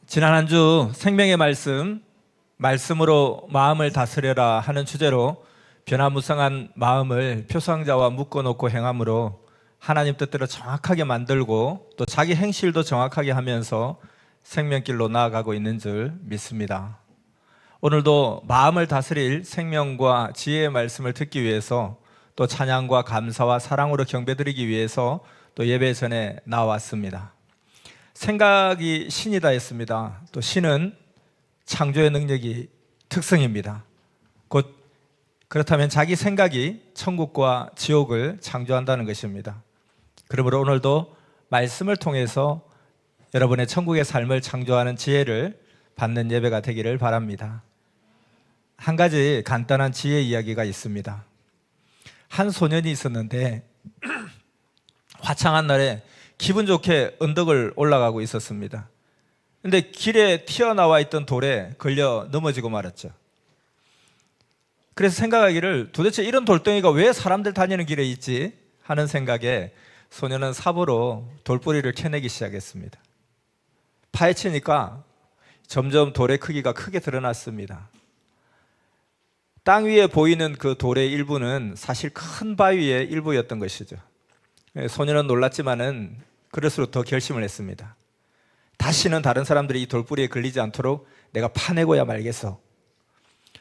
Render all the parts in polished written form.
지난 한 주 생명의 말씀으로 마음을 다스려라 하는 주제로 변화무쌍한 마음을 표상자와 묶어놓고 행함으로 하나님 뜻대로 정확하게 만들고 또 자기 행실도 정확하게 하면서 생명길로 나아가고 있는 줄 믿습니다. 오늘도 마음을 다스릴 생명과 지혜의 말씀을 듣기 위해서 또 찬양과 감사와 사랑으로 경배드리기 위해서 또 예배 전에 나왔습니다. 생각이 신이다 했습니다. 또 신은 창조의 능력이 특성입니다. 곧 그렇다면 자기 생각이 천국과 지옥을 창조한다는 것입니다. 그러므로 오늘도 말씀을 통해서 여러분의 천국의 삶을 창조하는 지혜를 받는 예배가 되기를 바랍니다. 한 가지 간단한 지혜 이야기가 있습니다. 한 소년이 있었는데 화창한 날에 기분 좋게 언덕을 올라가고 있었습니다. 근데 길에 튀어나와 있던 돌에 걸려 넘어지고 말았죠. 그래서 생각하기를 도대체 이런 돌덩이가 왜 사람들 다니는 길에 있지? 하는 생각에 소년은 삽으로 돌뿌리를 캐내기 시작했습니다. 파헤치니까 점점 돌의 크기가 크게 드러났습니다. 땅 위에 보이는 그 돌의 일부는 사실 큰 바위의 일부였던 것이죠. 소년은 놀랐지만은 그럴수록 더 결심을 했습니다. 다시는 다른 사람들이 이 돌뿌리에 걸리지 않도록 내가 파내고야 말겠어.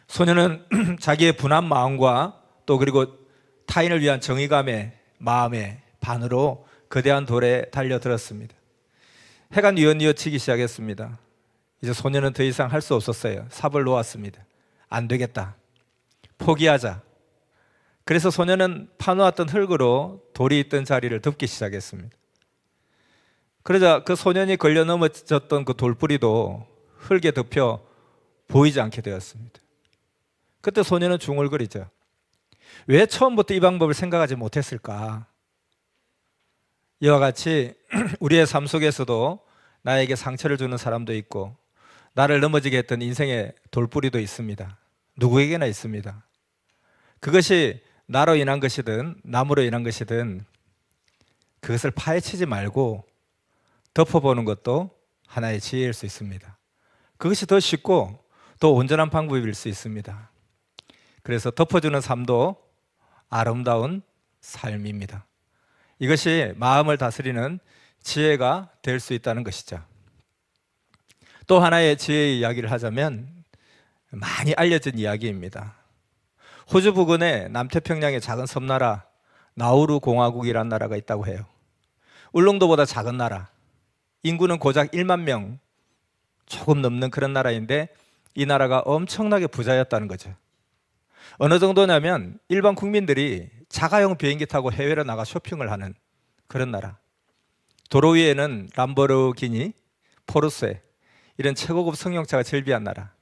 소년은 자기의 분한 마음과 또 그리고 타인을 위한 정의감의 마음의 반으로 거대한 돌에 달려들었습니다. 해가 뉘엿뉘엿치기 시작했습니다. 이제 소년은 더 이상 할 수 없었어요. 삽을 놓았습니다. 안 되겠다. 포기하자. 그래서 소년은 파놓았던 흙으로 돌이 있던 자리를 덮기 시작했습니다. 그러자 그 소년이 걸려 넘어졌던 그 돌뿌리도 흙에 덮여 보이지 않게 되었습니다. 그때 소년은 중얼거리죠. 왜 처음부터 이 방법을 생각하지 못했을까? 이와 같이 우리의 삶 속에서도 나에게 상처를 주는 사람도 있고 나를 넘어지게 했던 인생의 돌뿌리도 있습니다. 누구에게나 있습니다. 그것이 나로 인한 것이든 남으로 인한 것이든 그것을 파헤치지 말고 덮어보는 것도 하나의 지혜일 수 있습니다. 그것이 더 쉽고 더 온전한 방법일 수 있습니다. 그래서 덮어주는 삶도 아름다운 삶입니다. 이것이 마음을 다스리는 지혜가 될 수 있다는 것이죠. 또 하나의 지혜의 이야기를 하자면 많이 알려진 이야기입니다. 호주 부근에 남태평양의 작은 섬나라 나우루 공화국이라는 나라가 있다고 해요. 울릉도보다 작은 나라, 인구는 고작 1만 명 조금 넘는 그런 나라인데 이 나라가 엄청나게 부자였다는 거죠. 어느 정도냐면 일반 국민들이 자가용 비행기 타고 해외로 나가 쇼핑을 하는 그런 나라. 도로 위에는 람보르기니, 포르쉐 이런 최고급 승용차가 즐비한 나라.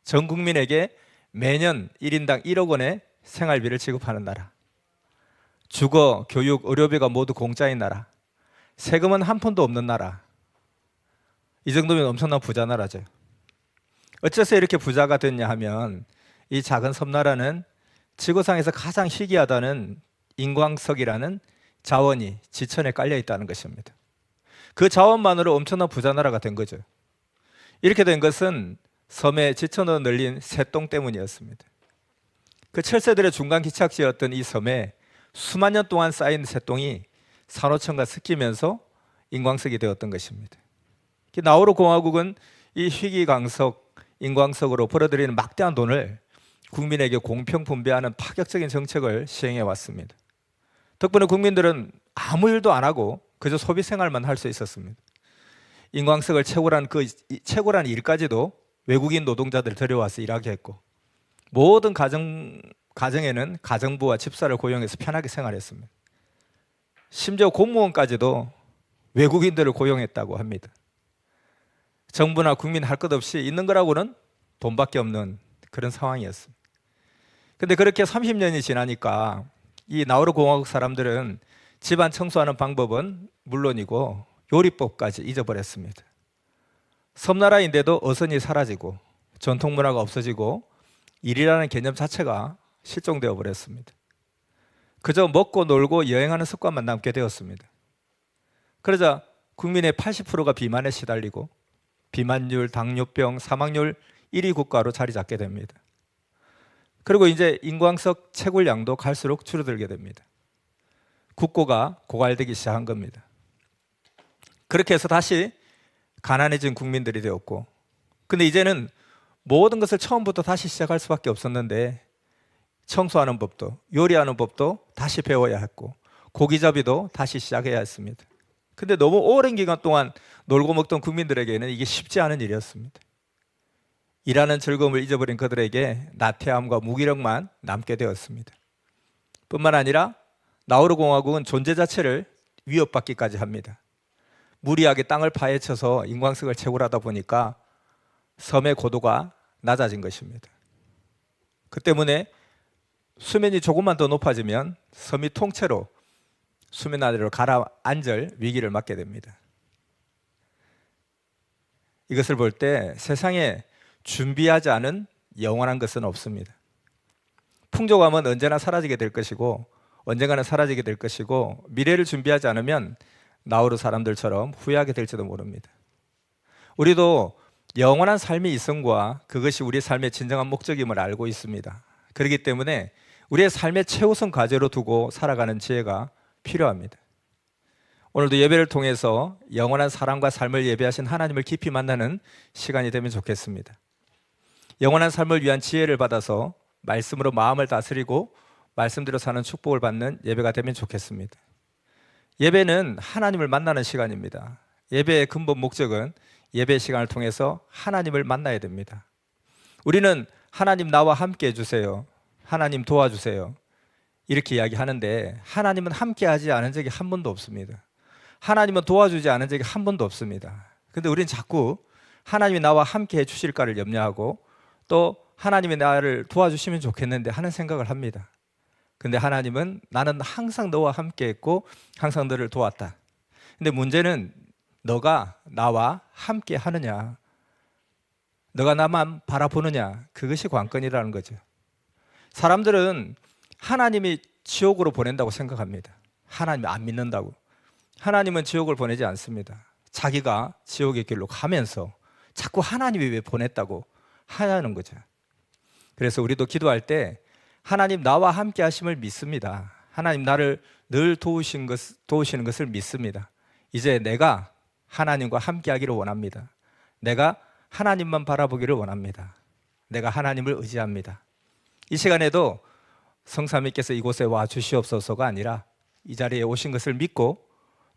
전 국민에게 매년 1인당 1억 원의 생활비를 지급하는 나라. 주거, 교육, 의료비가 모두 공짜인 나라. 세금은 한 푼도 없는 나라. 이 정도면 엄청난 부자 나라죠. 어째서 이렇게 부자가 됐냐 하면 이 작은 섬나라는 지구상에서 가장 희귀하다는 인광석이라는 자원이 지천에 깔려 있다는 것입니다. 그 자원만으로 엄청난 부자 나라가 된 거죠. 이렇게 된 것은 섬의 지천으로 널린 새똥 때문이었습니다. 그 철새들의 중간 기착지였던 이 섬에 수만 년 동안 쌓인 새똥이 산호천과 섞이면서 인광석이 되었던 것입니다. 나우루 공화국은 이 희귀광석, 인광석으로 벌어들이는 막대한 돈을 국민에게 공평 분배하는 파격적인 정책을 시행해 왔습니다. 덕분에 국민들은 아무 일도 안 하고 그저 소비 생활만 할 수 있었습니다. 인광석을 채굴한 일까지도 외국인 노동자들 들여와서 일하게 했고 모든 가정에는 가정부와 집사를 고용해서 편하게 생활했습니다. 심지어 공무원까지도 외국인들을 고용했다고 합니다. 정부나 국민 할 것 없이 있는 거라고는 돈밖에 없는 그런 상황이었습니다. 근데 그렇게 30년이 지나니까 이 나우루 공화국 사람들은 집안 청소하는 방법은 물론이고 요리법까지 잊어버렸습니다. 섬나라인데도 어선이 사라지고 전통 문화가 없어지고 일이라는 개념 자체가 실종되어 버렸습니다. 그저 먹고 놀고 여행하는 습관만 남게 되었습니다. 그러자 국민의 80%가 비만에 시달리고 비만율, 당뇨병, 사망률 1위 국가로 자리 잡게 됩니다. 그리고 이제 인광석 채굴량도 갈수록 줄어들게 됩니다. 국고가 고갈되기 시작한 겁니다. 그렇게 해서 다시 가난해진 국민들이 되었고, 근데 이제는 모든 것을 처음부터 다시 시작할 수밖에 없었는데, 청소하는 법도, 요리하는 법도 다시 배워야 했고, 고기잡이도 다시 시작해야 했습니다. 근데 너무 오랜 기간 동안 놀고 먹던 국민들에게는 이게 쉽지 않은 일이었습니다. 일하는 즐거움을 잊어버린 그들에게 나태함과 무기력만 남게 되었습니다. 뿐만 아니라 나우루 공화국은 존재 자체를 위협받기까지 합니다. 무리하게 땅을 파헤쳐서 인광석을 채굴하다 보니까 섬의 고도가 낮아진 것입니다. 그 때문에 수면이 조금만 더 높아지면 섬이 통째로 수면 아래로 가라앉을 위기를 맞게 됩니다. 이것을 볼 때 세상에 준비하지 않은 영원한 것은 없습니다. 풍족함은 언제나 사라지게 될 것이고, 언젠가는 사라지게 될 것이고, 미래를 준비하지 않으면 나우루 사람들처럼 후회하게 될지도 모릅니다. 우리도 영원한 삶의 이성과 그것이 우리의 삶의 진정한 목적임을 알고 있습니다. 그렇기 때문에 우리의 삶의 최우선 과제로 두고 살아가는 지혜가 필요합니다. 오늘도 예배를 통해서 영원한 사랑과 삶을 예배하신 하나님을 깊이 만나는 시간이 되면 좋겠습니다. 영원한 삶을 위한 지혜를 받아서 말씀으로 마음을 다스리고 말씀대로 사는 축복을 받는 예배가 되면 좋겠습니다. 예배는 하나님을 만나는 시간입니다. 예배의 근본 목적은 예배 시간을 통해서 하나님을 만나야 됩니다. 우리는 하나님 나와 함께 해주세요, 하나님 도와주세요, 이렇게 이야기하는데 하나님은 함께 하지 않은 적이 한 번도 없습니다. 하나님은 도와주지 않은 적이 한 번도 없습니다. 근데 우리는 자꾸 하나님이 나와 함께 해주실까를 염려하고, 또 하나님이 나를 도와주시면 좋겠는데 하는 생각을 합니다. 근데 하나님은 나는 항상 너와 함께 했고 항상 너를 도왔다. 근데 문제는 너가 나와 함께 하느냐, 너가 나만 바라보느냐, 그것이 관건이라는 거죠. 사람들은 하나님이 지옥으로 보낸다고 생각합니다. 하나님이 안 믿는다고. 하나님은 지옥을 보내지 않습니다. 자기가 지옥의 길로 가면서 자꾸 하나님이 왜 보냈다고 하냐는 거죠. 그래서 우리도 기도할 때 하나님 나와 함께 하심을 믿습니다. 하나님 나를 늘 도우시는 것을 믿습니다. 이제 내가 하나님과 함께 하기를 원합니다. 내가 하나님만 바라보기를 원합니다. 내가 하나님을 의지합니다. 이 시간에도 성삼위께서 이곳에 와 주시옵소서가 아니라 이 자리에 오신 것을 믿고,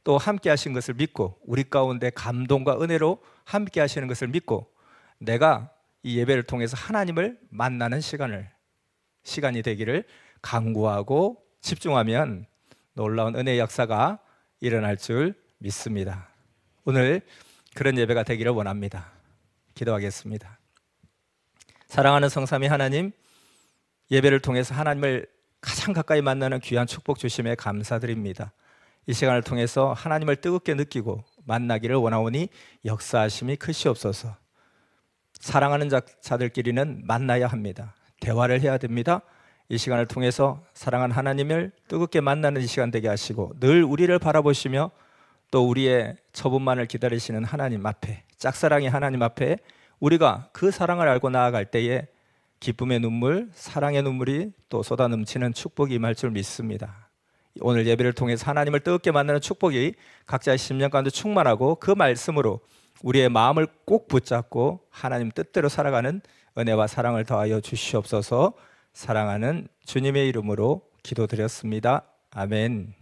또 함께 하신 것을 믿고, 우리 가운데 감동과 은혜로 함께 하시는 것을 믿고, 내가 이 예배를 통해서 하나님을 만나는 시간이 되기를 간구하고 집중하면 놀라운 은혜의 역사가 일어날 줄 믿습니다. 오늘 그런 예배가 되기를 원합니다. 기도하겠습니다. 사랑하는 성삼위 하나님, 예배를 통해서 하나님을 가장 가까이 만나는 귀한 축복 주심에 감사드립니다. 이 시간을 통해서 하나님을 뜨겁게 느끼고 만나기를 원하오니 역사하심이 크시옵소서. 사랑하는 자들끼리는 만나야 합니다. 대화를 해야 됩니다. 이 시간을 통해서 사랑하는 하나님을 뜨겁게 만나는 이 시간 되게 하시고, 늘 우리를 바라보시며 또 우리의 처분만을 기다리시는 하나님 앞에, 짝사랑의 하나님 앞에 우리가 그 사랑을 알고 나아갈 때에 기쁨의 눈물, 사랑의 눈물이 또 쏟아 넘치는 축복이 임할 줄 믿습니다. 오늘 예배를 통해서 하나님을 뜨겁게 만나는 축복이 각자의 심령 가운데 충만하고, 그 말씀으로 우리의 마음을 꼭 붙잡고 하나님 뜻대로 살아가는 은혜와 사랑을 더하여 주시옵소서. 사랑하는 주님의 이름으로 기도드렸습니다. 아멘.